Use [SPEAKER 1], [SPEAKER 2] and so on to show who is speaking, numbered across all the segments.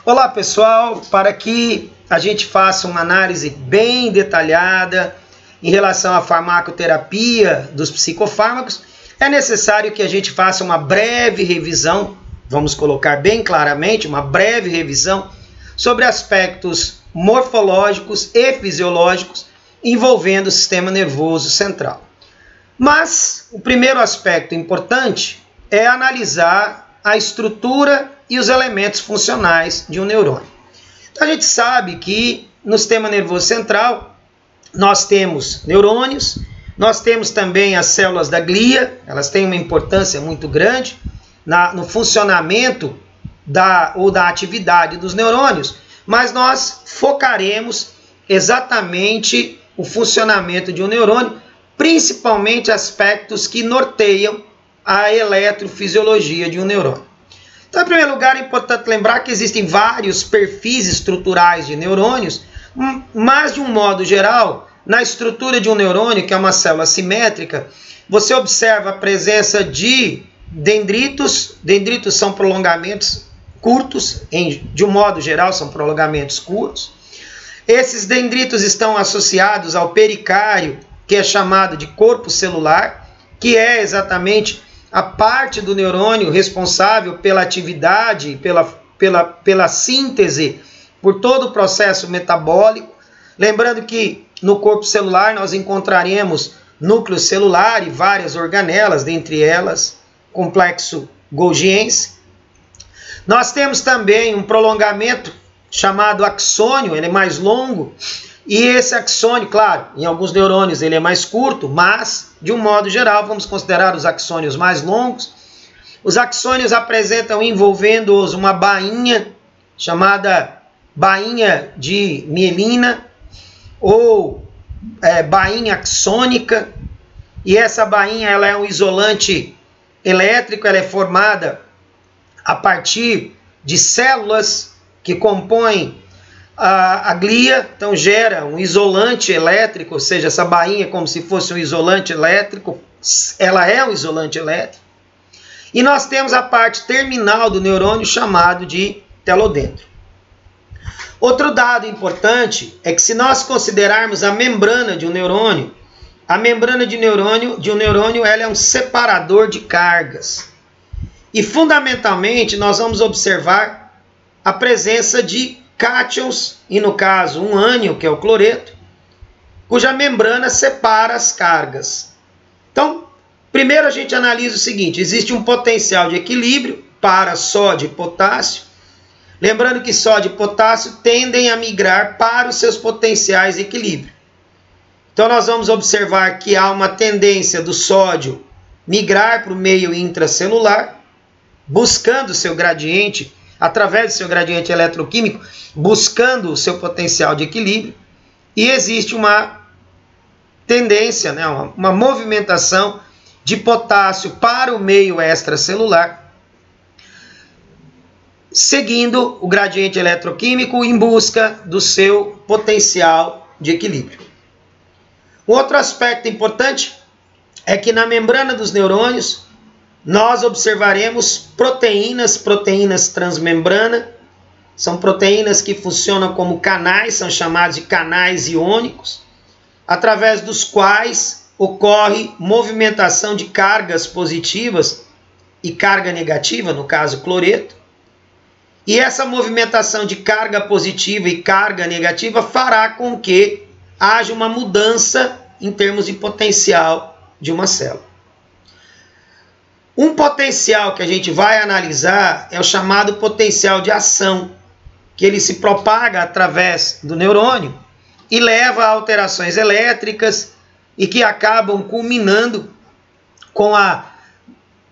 [SPEAKER 1] Olá pessoal, para que a gente faça uma análise bem detalhada em relação à farmacoterapia dos psicofármacos, é necessário que a gente faça uma breve revisão, vamos colocar bem claramente, uma breve revisão sobre aspectos morfológicos e fisiológicos envolvendo o sistema nervoso central. Mas o primeiro aspecto importante é analisar a estrutura e os elementos funcionais de um neurônio. Então a gente sabe que no sistema nervoso central nós temos neurônios, nós temos também as células da glia, elas têm uma importância muito grande no funcionamento da atividade dos neurônios, mas nós focaremos exatamente o funcionamento de um neurônio, principalmente aspectos que norteiam a eletrofisiologia de um neurônio. Então, em primeiro lugar, é importante lembrar que existem vários perfis estruturais de neurônios, mas de um modo geral, na estrutura de um neurônio, que é uma célula simétrica, você observa a presença de dendritos. Dendritos são prolongamentos curtos, de um modo geral, são prolongamentos curtos. Esses dendritos estão associados ao pericárdio, que é chamado de corpo celular, que é exatamente a parte do neurônio responsável pela atividade, pela síntese, por todo o processo metabólico. Lembrando que no corpo celular nós encontraremos núcleo celular e várias organelas, dentre elas complexo golgiense. Nós temos também um prolongamento chamado axônio, ele é mais longo, e esse axônio, claro, em alguns neurônios ele é mais curto, mas, de um modo geral, vamos considerar os axônios mais longos. Os axônios apresentam envolvendo-os uma bainha, chamada bainha de mielina, ou bainha axônica, e essa bainha ela é um isolante elétrico, ela é formada a partir de células que compõem a glia, então gera um isolante elétrico, ou seja, essa bainha é como se fosse um isolante elétrico, ela é um isolante elétrico. E nós temos a parte terminal do neurônio chamado de telodendro. Outro dado importante é que se nós considerarmos a membrana de um neurônio, a membrana de um neurônio ela é um separador de cargas. E fundamentalmente nós vamos observar a presença de cátions, e no caso um ânion, que é o cloreto, cuja membrana separa as cargas. Então, primeiro a gente analisa o seguinte: existe um potencial de equilíbrio para sódio e potássio. Lembrando que sódio e potássio tendem a migrar para os seus potenciais de equilíbrio. Então nós vamos observar que há uma tendência do sódio migrar para o meio intracelular, buscando o seu gradiente, através do seu gradiente eletroquímico, buscando o seu potencial de equilíbrio, e existe uma tendência, uma movimentação de potássio para o meio extracelular, seguindo o gradiente eletroquímico em busca do seu potencial de equilíbrio. Um outro aspecto importante é que na membrana dos neurônios nós observaremos proteínas transmembrana. São proteínas que funcionam como canais, são chamados de canais iônicos, através dos quais ocorre movimentação de cargas positivas e carga negativa, no caso cloreto. E essa movimentação de carga positiva e carga negativa fará com que haja uma mudança em termos de potencial de uma célula. Um potencial que a gente vai analisar é o chamado potencial de ação, que ele se propaga através do neurônio e leva a alterações elétricas e que acabam culminando com a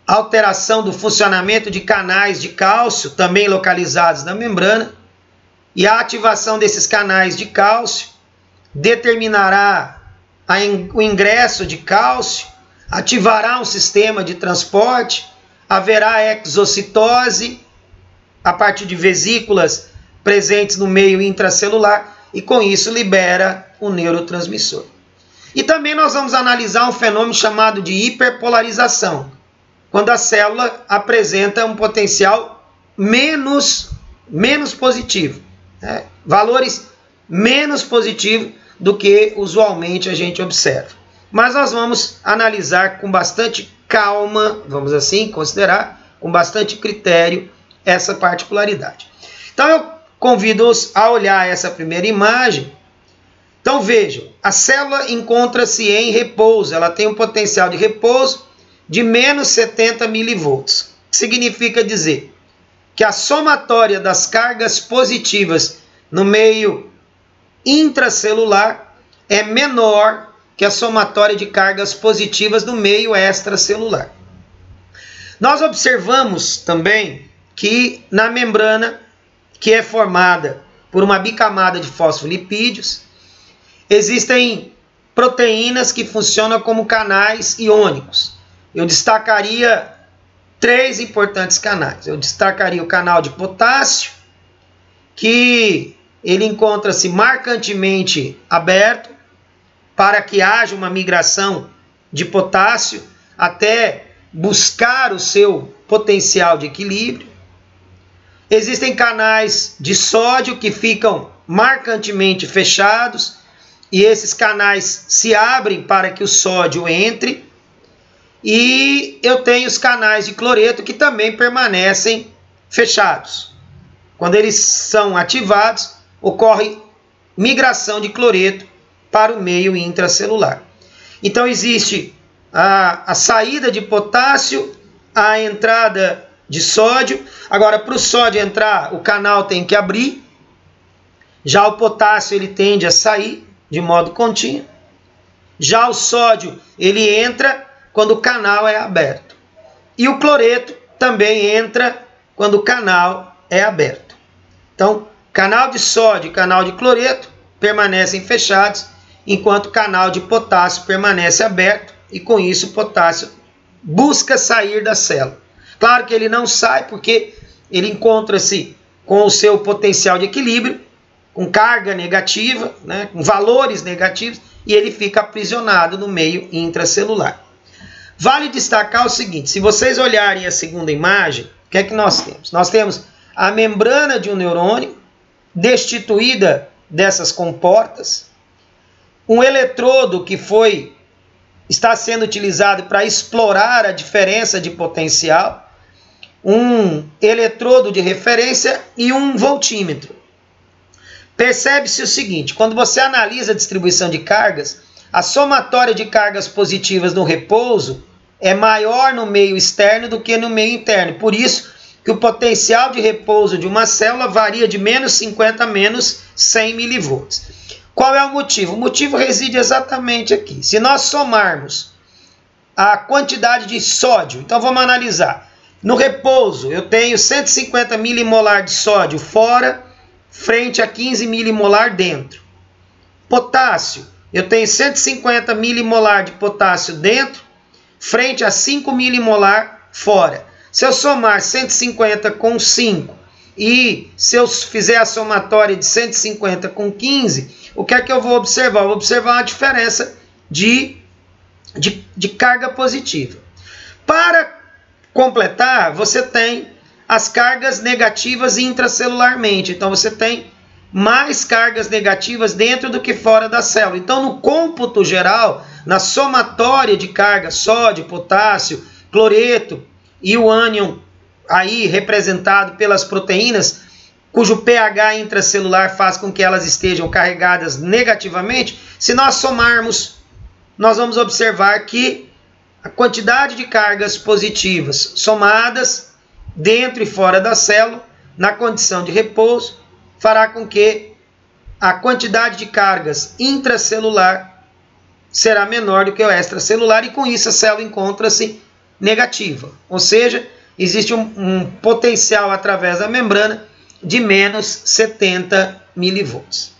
[SPEAKER 1] alteração do funcionamento de canais de cálcio, também localizados na membrana, e a ativação desses canais de cálcio determinará o ingresso de cálcio, ativará um sistema de transporte, haverá exocitose a partir de vesículas presentes no meio intracelular e com isso libera o neurotransmissor. E também nós vamos analisar um fenômeno chamado de hiperpolarização, quando a célula apresenta um potencial menos menos positivo, né? Valores menos positivos do que usualmente a gente observa. Mas nós vamos analisar com bastante calma, vamos assim considerar, com bastante critério, essa particularidade. Então eu convido-os a olhar essa primeira imagem. Então vejam, a célula encontra-se em repouso, ela tem um potencial de repouso de menos 70 milivolts. Significa dizer que a somatória das cargas positivas no meio intracelular é menor que a somatória de cargas positivas no meio extracelular. Nós observamos também que na membrana, que é formada por uma bicamada de fosfolipídios, existem proteínas que funcionam como canais iônicos. Eu destacaria 3 importantes canais. Eu destacaria o canal de potássio, que ele encontra-se marcantemente aberto para que haja uma migração de potássio até buscar o seu potencial de equilíbrio. Existem canais de sódio que ficam marcantemente fechados e esses canais se abrem para que o sódio entre. E eu tenho os canais de cloreto que também permanecem fechados. Quando eles são ativados, ocorre migração de cloreto para o meio intracelular. Então existe a saída de potássio, a entrada de sódio. Agora, para o sódio entrar, o canal tem que abrir. Já o potássio ele tende a sair de modo contínuo. Já o sódio ele entra quando o canal é aberto. E o cloreto também entra quando o canal é aberto. Então, canal de sódio e canal de cloreto permanecem fechados, enquanto o canal de potássio permanece aberto, e com isso o potássio busca sair da célula. Claro que ele não sai porque ele encontra-se com o seu potencial de equilíbrio, com carga negativa, né, com valores negativos, e ele fica aprisionado no meio intracelular. Vale destacar o seguinte, se vocês olharem a segunda imagem, o que é que nós temos? Nós temos a membrana de um neurônio destituída dessas comportas, um eletrodo que está sendo utilizado para explorar a diferença de potencial, um eletrodo de referência e um voltímetro. Percebe-se o seguinte, quando você analisa a distribuição de cargas, a somatória de cargas positivas no repouso é maior no meio externo do que no meio interno. Por isso que o potencial de repouso de uma célula varia de menos 50 a menos 100 milivolts. Qual é o motivo? O motivo reside exatamente aqui. Se nós somarmos a quantidade de sódio, então vamos analisar. No repouso, eu tenho 150 milimolar de sódio fora, frente a 15 milimolar dentro. Potássio, eu tenho 150 milimolar de potássio dentro, frente a 5 milimolar fora. Se eu somar 150 com 5 e se eu fizer a somatória de 150 com 15, o que é que eu vou observar? Eu vou observar uma diferença de carga positiva. Para completar, você tem as cargas negativas intracelularmente. Então você tem mais cargas negativas dentro do que fora da célula. Então no cômputo geral, na somatória de carga, sódio, potássio, cloreto e o ânion aí representado pelas proteínas, cujo pH intracelular faz com que elas estejam carregadas negativamente, se nós somarmos, nós vamos observar que a quantidade de cargas positivas somadas dentro e fora da célula, na condição de repouso, fará com que a quantidade de cargas intracelular será menor do que o extracelular e com isso a célula encontra-se negativa. Ou seja, existe um potencial através da membrana de menos 70 milivolts.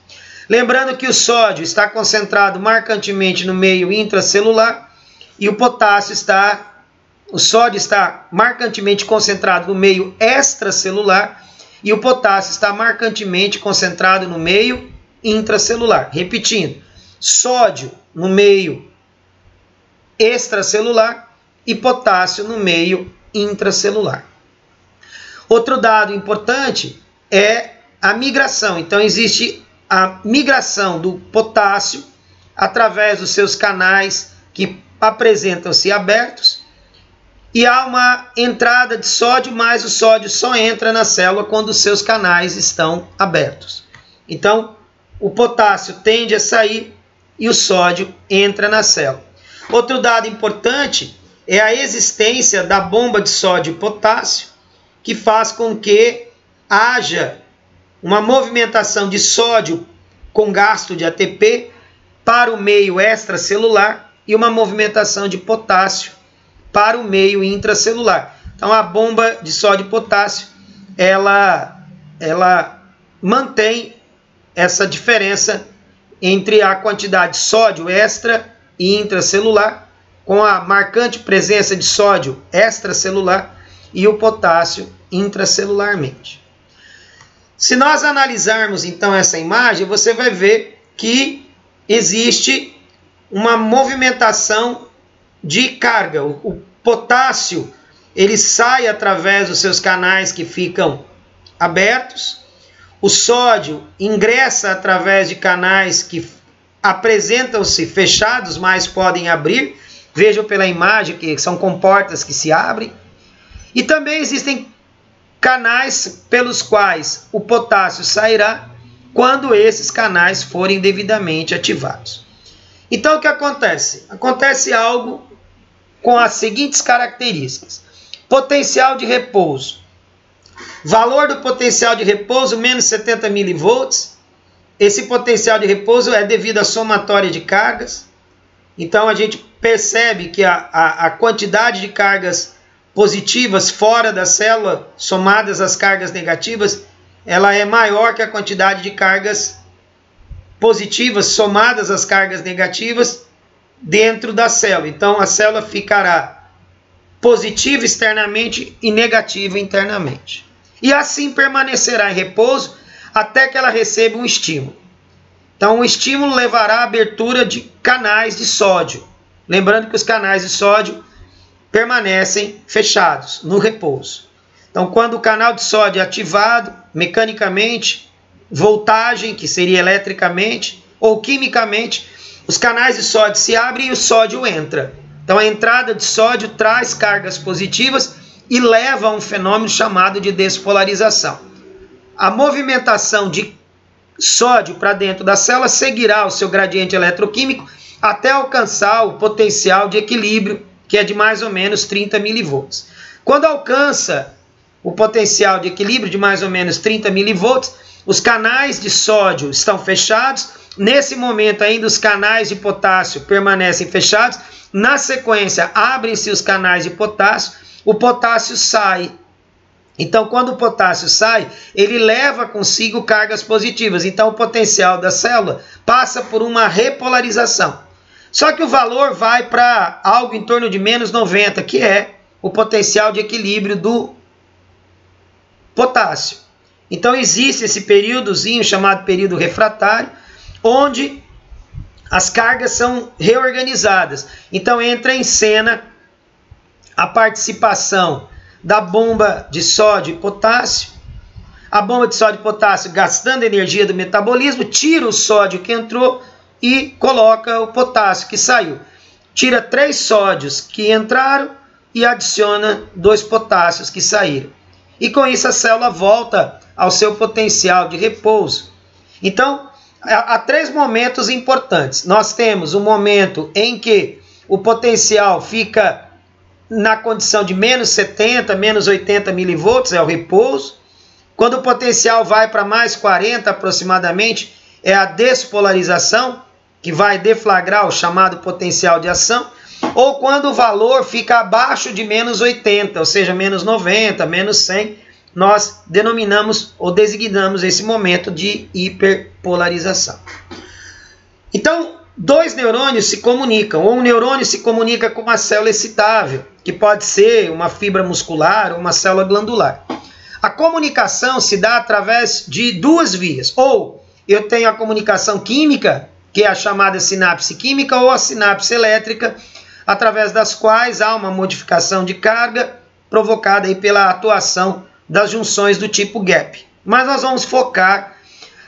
[SPEAKER 1] Lembrando que o sódio está concentrado marcantemente no meio intracelular e o sódio está marcantemente concentrado no meio extracelular e o potássio está marcantemente concentrado no meio intracelular. Repetindo, sódio no meio extracelular e potássio no meio intracelular. Outro dado importante é a migração. Então existe a migração do potássio através dos seus canais que apresentam-se abertos, e há uma entrada de sódio, mas o sódio só entra na célula quando os seus canais estão abertos. Então, o potássio tende a sair e o sódio entra na célula. Outro dado importante é a existência da bomba de sódio e potássio, que faz com que haja uma movimentação de sódio com gasto de ATP para o meio extracelular e uma movimentação de potássio para o meio intracelular. Então a bomba de sódio e potássio, ela mantém essa diferença entre a quantidade de sódio extra e intracelular, com a marcante presença de sódio extracelular e o potássio intracelularmente. Se nós analisarmos então essa imagem, você vai ver que existe uma movimentação de carga. O potássio, ele sai através dos seus canais que ficam abertos. O sódio ingressa através de canais que apresentam-se fechados, mas podem abrir. Vejam pela imagem que são comportas que se abrem. E também existem canais pelos quais o potássio sairá quando esses canais forem devidamente ativados. Então o que acontece? Acontece algo com as seguintes características. Potencial de repouso. Valor do potencial de repouso, menos 70 mV. Esse potencial de repouso é devido à somatória de cargas. Então a gente percebe que a quantidade de cargas positivas fora da célula, somadas às cargas negativas, ela é maior que a quantidade de cargas positivas somadas às cargas negativas dentro da célula. Então a célula ficará positiva externamente e negativa internamente. E assim permanecerá em repouso até que ela receba um estímulo. Então o estímulo levará à abertura de canais de sódio. Lembrando que os canais de sódio permanecem fechados no repouso. Então quando o canal de sódio é ativado mecanicamente, voltagem, que seria eletricamente ou quimicamente, os canais de sódio se abrem e o sódio entra. Então a entrada de sódio traz cargas positivas e leva a um fenômeno chamado de despolarização. A movimentação de sódio para dentro da célula seguirá o seu gradiente eletroquímico até alcançar o potencial de equilíbrio, que é de mais ou menos 30 mV. Quando alcança o potencial de equilíbrio de mais ou menos 30 mV, os canais de sódio estão fechados. Nesse momento ainda os canais de potássio permanecem fechados. Na sequência abrem-se os canais de potássio. O potássio sai. Então quando o potássio sai, ele leva consigo cargas positivas. Então o potencial da célula passa por uma repolarização. Só que o valor vai para algo em torno de menos 90, que é o potencial de equilíbrio do potássio. Então existe esse períodozinho chamado período refratário, onde as cargas são reorganizadas. Então entra em cena a participação da bomba de sódio e potássio. A bomba de sódio e potássio, gastando energia do metabolismo, tira o sódio que entrou e coloca o potássio que saiu. Tira 3 sódios que entraram e adiciona 2 potássios que saíram. E com isso a célula volta ao seu potencial de repouso. Então, há 3 momentos importantes. Nós temos um momento em que o potencial fica na condição de menos 70, menos 80 mV, é o repouso. Quando o potencial vai para mais 40 aproximadamente, é a despolarização, que vai deflagrar o chamado potencial de ação. Ou quando o valor fica abaixo de menos 80, ou seja, menos 90, menos 100, nós denominamos ou designamos esse momento de hiperpolarização. Então, 2 neurônios se comunicam, ou um neurônio se comunica com uma célula excitável, que pode ser uma fibra muscular ou uma célula glandular. A comunicação se dá através de 2 vias. Ou eu tenho a comunicação química, que é a chamada sinapse química, ou a sinapse elétrica, através das quais há uma modificação de carga provocada aí pela atuação das junções do tipo gap. mas nós vamos focar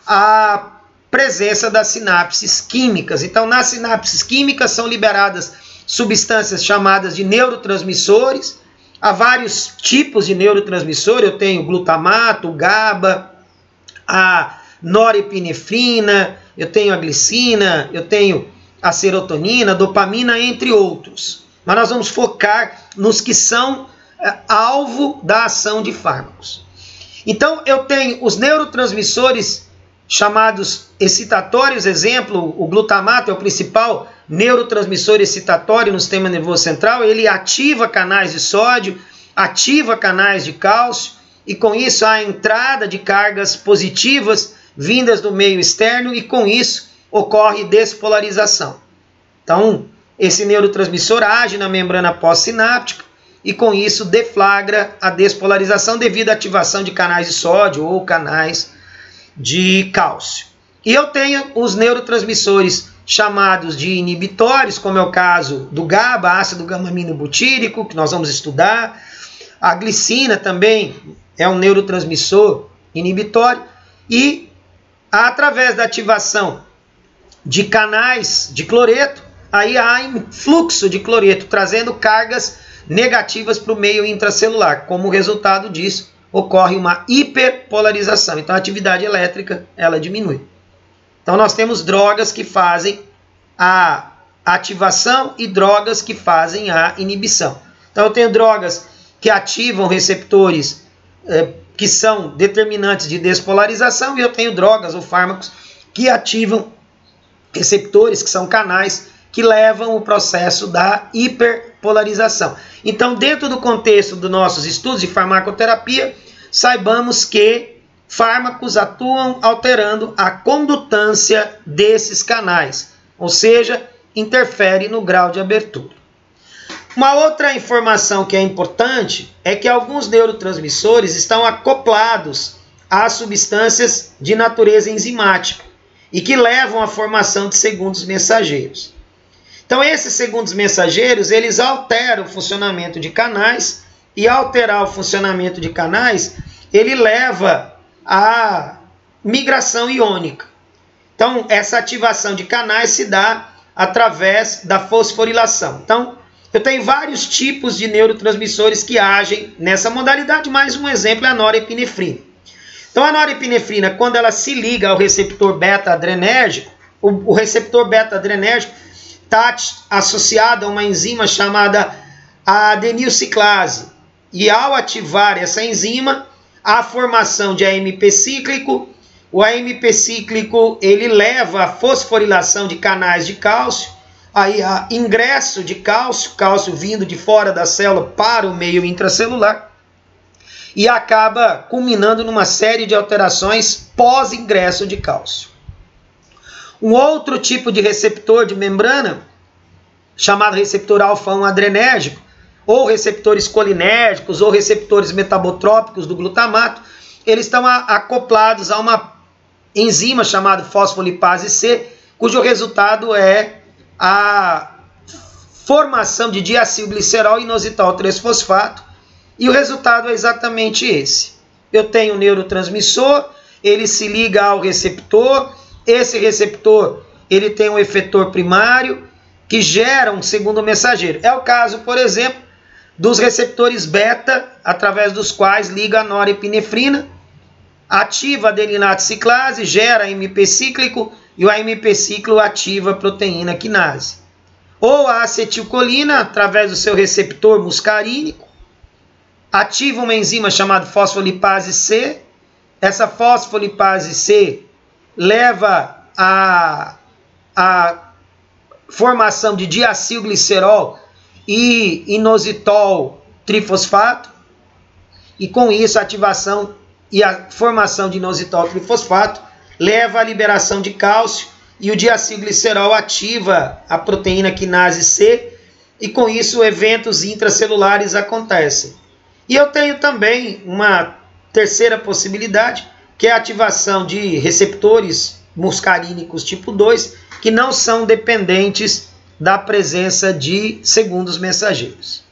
[SPEAKER 1] a presença das sinapses químicas. Então, nas sinapses químicas são liberadas substâncias chamadas de neurotransmissores. Há vários tipos de neurotransmissor. Eu tenho glutamato, GABA, a norepinefrina, eu tenho a glicina, eu tenho a serotonina, a dopamina, entre outros. Mas nós vamos focar nos que são alvo da ação de fármacos. Então, eu tenho os neurotransmissores chamados excitatórios. Exemplo, o glutamato é o principal neurotransmissor excitatório no sistema nervoso central. Ele ativa canais de sódio, ativa canais de cálcio, e com isso há a entrada de cargas positivas vindas do meio externo, e com isso ocorre despolarização. Então, esse neurotransmissor age na membrana pós-sináptica e com isso deflagra a despolarização devido à ativação de canais de sódio ou canais de cálcio. E eu tenho os neurotransmissores chamados de inibitórios, como é o caso do GABA, ácido gama-aminobutírico, que nós vamos estudar. A glicina também é um neurotransmissor inibitório, e através da ativação de canais de cloreto, aí há influxo de cloreto, trazendo cargas negativas para o meio intracelular. Como resultado disso, ocorre uma hiperpolarização. Então a atividade elétrica ela diminui. Então nós temos drogas que fazem a ativação e drogas que fazem a inibição. Então eu tenho drogas que ativam receptores que são determinantes de despolarização, e eu tenho drogas ou fármacos que ativam receptores, que são canais que levam o processo da hiperpolarização. Então, dentro do contexto dos nossos estudos de farmacoterapia, saibamos que fármacos atuam alterando a condutância desses canais, ou seja, interfere no grau de abertura. Uma outra informação que é importante é que alguns neurotransmissores estão acoplados a substâncias de natureza enzimática e que levam à formação de segundos mensageiros. Então, esses segundos mensageiros, eles alteram o funcionamento de canais, e ao alterar o funcionamento de canais, ele leva à migração iônica. Então, essa ativação de canais se dá através da fosforilação. Então, eu tenho vários tipos de neurotransmissores que agem nessa modalidade, mais um exemplo é a norepinefrina. Então, a norepinefrina, quando ela se liga ao receptor beta-adrenérgico, o receptor beta-adrenérgico está associado a uma enzima chamada adenilciclase. E ao ativar essa enzima, há a formação de AMP cíclico. O AMP cíclico ele leva à fosforilação de canais de cálcio. Aí há ingresso de cálcio, cálcio vindo de fora da célula para o meio intracelular. E acaba culminando numa série de alterações pós-ingresso de cálcio. Um outro tipo de receptor de membrana, chamado receptor alfa-1 adrenérgico, ou receptores colinérgicos, ou receptores metabotrópicos do glutamato, eles estão acoplados a uma enzima chamada fosfolipase C, cujo resultado é a formação de diacilglicerol e inositol 3-fosfato, e o resultado é exatamente esse. Eu tenho um neurotransmissor, ele se liga ao receptor, esse receptor ele tem um efetor primário que gera um segundo mensageiro. É o caso, por exemplo, dos receptores beta, através dos quais liga a norepinefrina, ativa a adeninato ciclase, gera AMP cíclico, e o AMP cíclico ativa a proteína quinase. Ou a acetilcolina, através do seu receptor muscarínico, ativa uma enzima chamada fosfolipase C. Essa fosfolipase C leva a formação de diacilglicerol e inositol trifosfato, e com isso a ativação e a formação de inositol trifosfato leva à liberação de cálcio, e o diacilglicerol ativa a proteína quinase C, e com isso eventos intracelulares acontecem. E eu tenho também uma terceira possibilidade, que é a ativação de receptores muscarínicos tipo 2, que não são dependentes da presença de segundos mensageiros.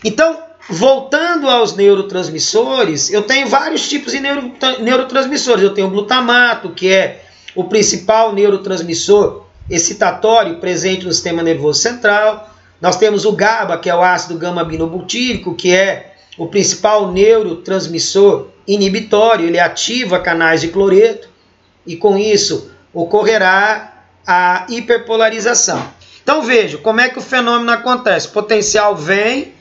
[SPEAKER 1] Então, voltando aos neurotransmissores, eu tenho vários tipos de neurotransmissores. Eu tenho o glutamato, que é o principal neurotransmissor excitatório presente no sistema nervoso central. Nós temos o GABA, que é o ácido gama-aminobutírico, que é o principal neurotransmissor inibitório. Ele ativa canais de cloreto e com isso ocorrerá a hiperpolarização. Então veja como é que o fenômeno acontece. O potencial vem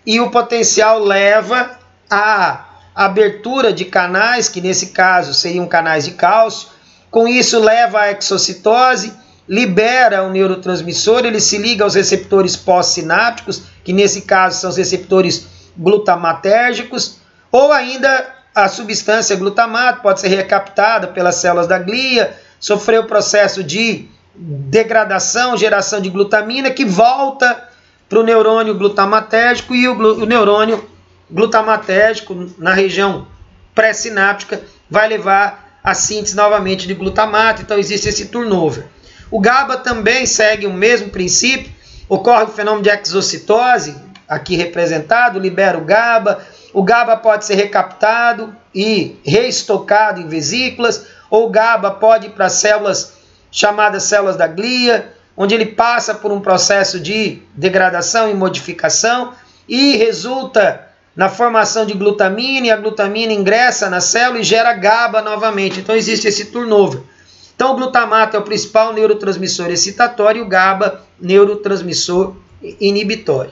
[SPEAKER 1] e o potencial leva à abertura de canais, que nesse caso seriam canais de cálcio. Com isso leva à exocitose, libera o neurotransmissor, ele se liga aos receptores pós-sinápticos, que nesse caso são os receptores glutamatérgicos, ou ainda a substância glutamato pode ser recaptada pelas células da glia, sofrer o processo de degradação, geração de glutamina, que volta para o neurônio glutamatérgico, e o neurônio glutamatérgico na região pré-sináptica vai levar a síntese novamente de glutamato. Então existe esse turnover. O GABA também segue o mesmo princípio, ocorre o fenômeno de exocitose, aqui representado, libera o GABA pode ser recaptado e reestocado em vesículas, ou o GABA pode ir para células chamadas células da glia, onde ele passa por um processo de degradação e modificação e resulta na formação de glutamina, e a glutamina ingressa na célula e gera GABA novamente. Então existe esse turnover. Então o glutamato é o principal neurotransmissor excitatório e o GABA neurotransmissor inibitório.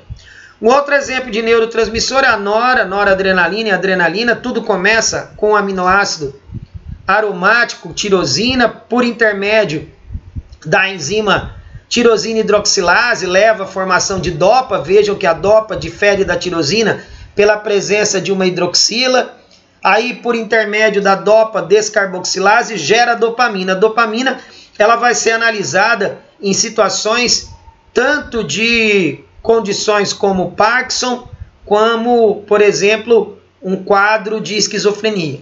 [SPEAKER 1] Um outro exemplo de neurotransmissor é a noradrenalina e adrenalina. Tudo começa com o aminoácido aromático, tirosina, por intermédio da enzima tirosina hidroxilase, leva à formação de dopa. Vejam que a dopa difere da tirosina pela presença de uma hidroxila. Aí, por intermédio da dopa descarboxilase, gera dopamina. A dopamina ela vai ser analisada em situações tanto de condições como Parkinson, como, por exemplo, um quadro de esquizofrenia.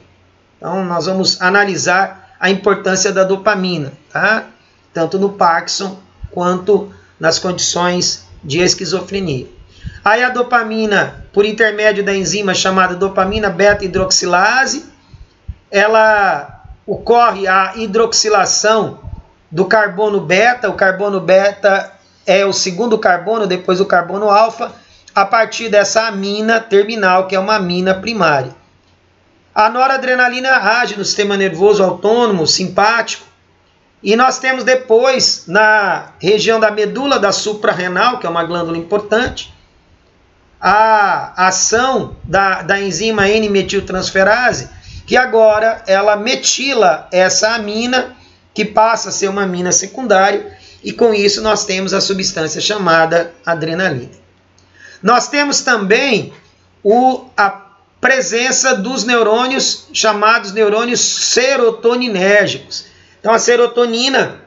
[SPEAKER 1] Então, nós vamos analisar a importância da dopamina, tá? Tanto no Parkinson quanto nas condições de esquizofrenia. Aí a dopamina, por intermédio da enzima chamada dopamina beta-hidroxilase, ela ocorre a hidroxilação do carbono beta. O carbono beta é o segundo carbono, depois o carbono alfa, a partir dessa amina terminal, que é uma amina primária. A noradrenalina age no sistema nervoso autônomo, simpático, e nós temos depois, na região da medula da suprarrenal, que é uma glândula importante, a ação da enzima N-metiltransferase, que agora ela metila essa amina, que passa a ser uma amina secundária, e com isso nós temos a substância chamada adrenalina. Nós temos também a presença dos neurônios chamados neurônios serotoninérgicos. Então a serotonina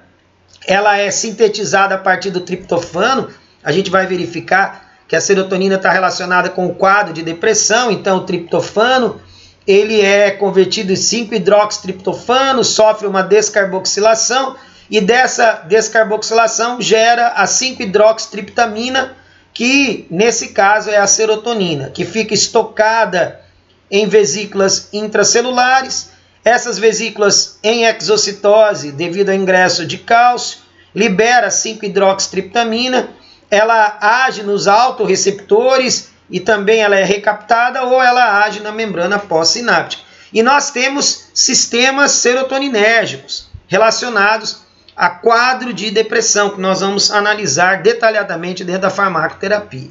[SPEAKER 1] ela é sintetizada a partir do triptofano. A gente vai verificar que a serotonina está relacionada com o quadro de depressão. Então o triptofano ele é convertido em 5-hidroxitriptofano, sofre uma descarboxilação, e dessa descarboxilação gera a 5-hidroxitriptamina, que nesse caso é a serotonina, que fica estocada em vesículas intracelulares. Essas vesículas em exocitose, devido ao ingresso de cálcio, libera 5-hidroxitriptamina, ela age nos autorreceptores e também ela é recaptada, ou ela age na membrana pós-sináptica. E nós temos sistemas serotoninérgicos relacionados a quadro de depressão, que nós vamos analisar detalhadamente dentro da farmacoterapia.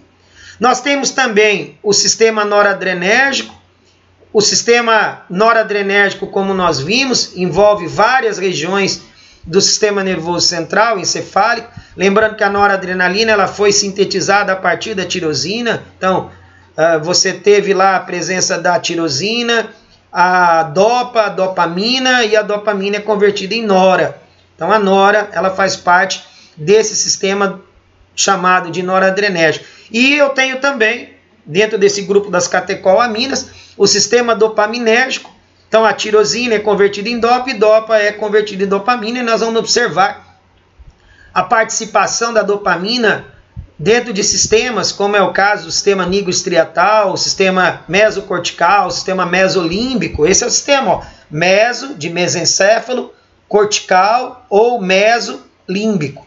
[SPEAKER 1] Nós temos também o sistema noradrenérgico. O sistema noradrenérgico, como nós vimos, envolve várias regiões do sistema nervoso central, encefálico. Lembrando que a noradrenalina ela foi sintetizada a partir da tirosina. Então, você teve lá a presença da tirosina, a dopamina, e a dopamina é convertida em nora. Então a nora ela faz parte desse sistema chamado de noradrenérgico. E eu tenho também, dentro desse grupo das catecolaminas, o sistema dopaminérgico. Então a tirosina é convertida em dopa e dopa é convertida em dopamina, e nós vamos observar a participação da dopamina dentro de sistemas, como é o caso do sistema nigrostriatal, o sistema mesocortical, o sistema mesolímbico. Esse é o sistema, ó, meso, de mesencéfalo, cortical ou mesolímbico.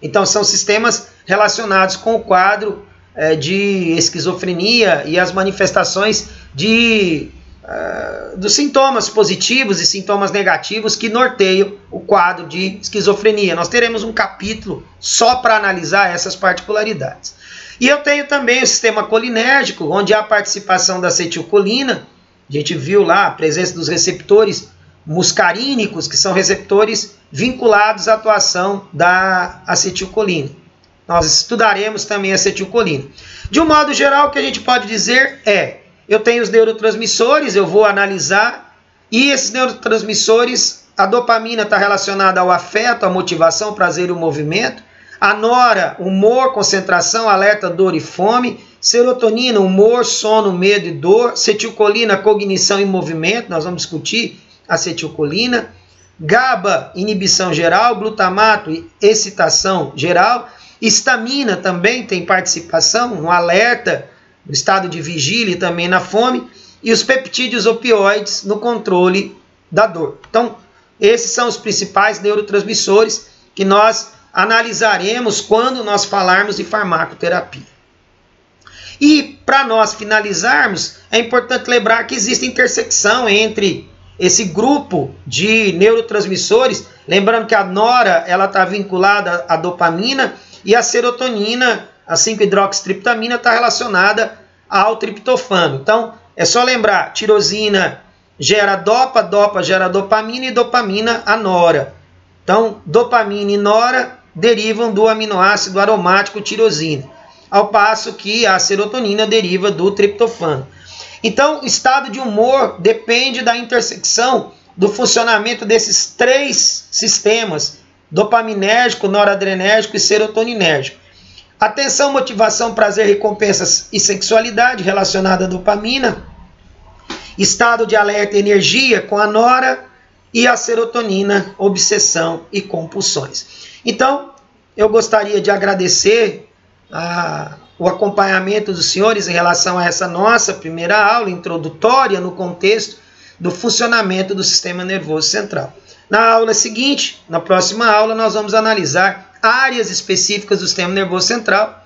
[SPEAKER 1] Então, são sistemas relacionados com o quadro de esquizofrenia e as manifestações dos sintomas positivos e sintomas negativos que norteiam o quadro de esquizofrenia. Nós teremos um capítulo só para analisar essas particularidades. E eu tenho também o sistema colinérgico, onde há a participação da acetilcolina. A gente viu lá a presença dos receptores muscarínicos, que são receptores vinculados à atuação da acetilcolina. Nós estudaremos também a acetilcolina. De um modo geral, o que a gente pode dizer eu tenho os neurotransmissores, eu vou analisar, e esses neurotransmissores, a dopamina está relacionada ao afeto, à motivação, prazer e o movimento, a nora, humor, concentração, alerta, dor e fome, serotonina, humor, sono, medo e dor, acetilcolina, cognição e movimento, nós vamos discutir a acetilcolina, GABA, inibição geral, glutamato, excitação geral, histamina também tem participação, um alerta, no estado de vigília e também na fome, e os peptídeos opioides no controle da dor. Então, esses são os principais neurotransmissores que nós analisaremos quando nós falarmos de farmacoterapia. E, para nós finalizarmos, é importante lembrar que existe intersecção entre esse grupo de neurotransmissores, lembrando que a nora está vinculada à dopamina e a serotonina, a 5-hidroxitriptamina, está relacionada ao triptofano. Então, é só lembrar, tirosina gera dopa, dopa gera dopamina e dopamina a nora. Então, dopamina e nora derivam do aminoácido aromático tirosina, ao passo que a serotonina deriva do triptofano. Então, o estado de humor depende da intersecção do funcionamento desses três sistemas, dopaminérgico, noradrenérgico e serotoninérgico. Atenção, motivação, prazer, recompensas e sexualidade relacionada à dopamina. Estado de alerta e energia com a nora e a serotonina, obsessão e compulsões. Então, eu gostaria de agradecer o acompanhamento dos senhores em relação a essa nossa primeira aula introdutória no contexto do funcionamento do sistema nervoso central. Na aula seguinte, na próxima aula, nós vamos analisar áreas específicas do sistema nervoso central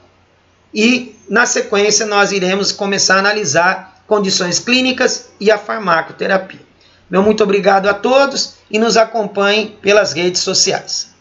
[SPEAKER 1] e, na sequência, nós iremos começar a analisar condições clínicas e a farmacoterapia. Meu muito obrigado a todos e nos acompanhem pelas redes sociais.